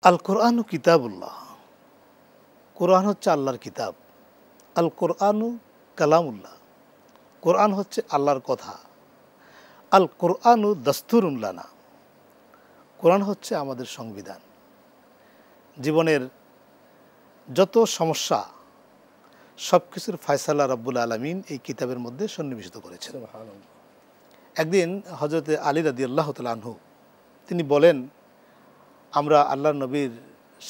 আল কোরআনু কিতাবুল্লাহ, কোরআন হচ্ছে আল্লাহর কিতাব। আল কোরআনু কালামুল্লাহ, কোরআন হচ্ছে আল্লাহর কথা। আল কোরআনু দস্তুরুন লানা, কোরআন হচ্ছে আমাদের সংবিধান। জীবনের যত সমস্যা সব কিছুর ফয়সালা রব্বুল আলামিন এই কিতাবের মধ্যে সন্নিবেশিত করেছেন। একদিন হযরতে আলী রাদিয়াল্লাহু তাআলা আনহু তিনি বলেন, আমরা আল্লাহর নবীর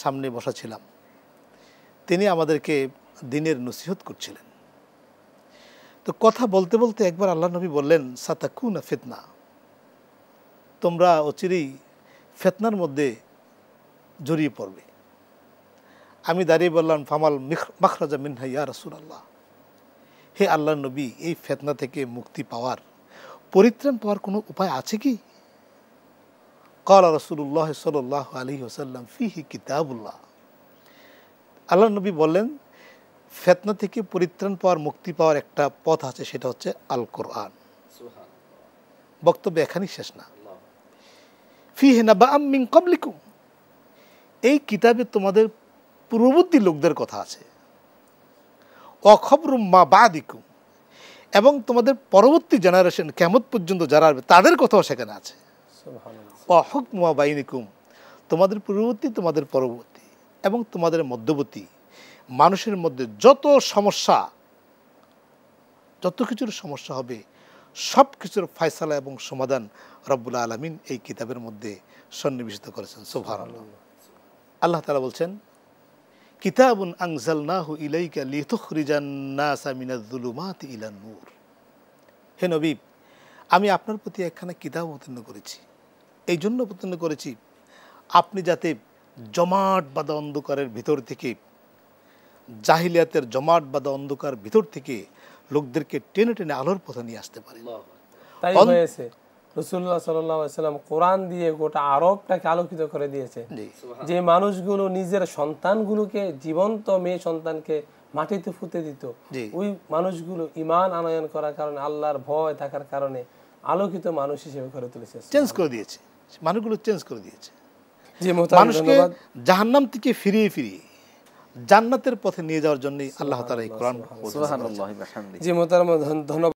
সামনে বসা ছিলাম, তিনি আমাদেরকে দ্বীনের নসিহত করছিলেন। তো কথা বলতে বলতে একবার আল্লাহর নবী বললেন, সাতাকুনা ফিতনা, তোমরা অচিরেই ফিতনার মধ্যে জড়িয়ে পড়বে। আমি দাঁড়িয়ে বললাম, ফামাল মাখরাজা মিনহা ইয়া রাসূলুল্লাহ, হে আল্লাহর নবী, এই ফিতনা থেকে মুক্তি পাওয়ার, পরিত্রাণ পাওয়ার কোনো উপায় আছে কি? ক্বালা রাসূলুল্লাহ সাল্লাল্লাহু আলাইহি ওয়াসাল্লাম ফিহি কিতাবুল্লাহ, আল্লাহর নবী বললেন, ফিতনা থেকে পরিত্রাণ পাওয়ার, মুক্তি পাওয়ার একটা পথ আছে, সেটা হচ্ছে আল কোরআন। বক্তব্য এখানেই শেষ না। ফিহি নাবাআম মিন ক্বাবলিকুম, এই কিতাবে তোমাদের পূর্ববর্তী লোকদের কথা আছে। ওয়া খবরুম মা বাদিকুম, এবং তোমাদের পরবর্তী জেনারেশন কিয়ামত পর্যন্ত যারা আসবে তাদের কথাও সেখানে আছে। ওয়া হুকমু মা বাইনিকুম, তোমাদের পূর্ববর্তী, তোমাদের পরবর্তী এবং তোমাদের মধ্যবর্তী মানুষের মধ্যে যত সমস্যা, যত কিছুর সমস্যা হবে, সব কিছুর ফয়সালা এবং সমাধান রব্বুল আলামিন এই কিতাবের মধ্যে সন্নিবেশিত করেছেন। সুবহানাল্লাহ। আল্লাহ তাআলা বলছেন, কিতাবুন আনজালনাহু ইলাইকা লিতুখরিজান নাসা মিনাজ যুলুমাতি ইলান নূর, হে নবী, আমি আপনার প্রতি একখানা কিতাব অবতীর্ণ করেছি। এই জন্য অবতীর্ণ করেছি, আপনি যাতে জমাট বাঁধা অন্ধকারের ভিতর থেকে, জাহিলিয়াতের জমাট বাঁধা অন্ধকার ভিতর থেকে লোকদেরকে টেনে টেনে আলোর পথে নিয়ে আসতে পারেন। তাই হয়েছে, রাসূলুল্লাহ সাল্লাল্লাহু আলাইহি ওয়াসাল্লাম কোরআন দিয়ে গোটা আরবটাকে আলোকিত করে দিয়েছে। যে মানুষগুলো নিজের সন্তানগুলোকে, জীবন্ত মেয়ে সন্তানকে মাটিতে পুঁতে দিত, ওই মানুষগুলো ঈমান আনয়ন করার কারণে, আল্লাহর ভয় থাকার কারণে আলোকিত মানুষ হিসেবে করে তুলেছে, চেঞ্জ করে দিয়েছে, মানুষগুলো চেঞ্জ করে দিয়েছে। যে মানুষকে জাহান্নাম থেকে ফিরিয়ে ফিরিয়ে জান্নাতের পথে নিয়ে যাওয়ার জন্য আল্লাহ তাআলা এই কোরআন। সুবহানাল্লাহ। যে মোহতারাম, ধন্যবাদ।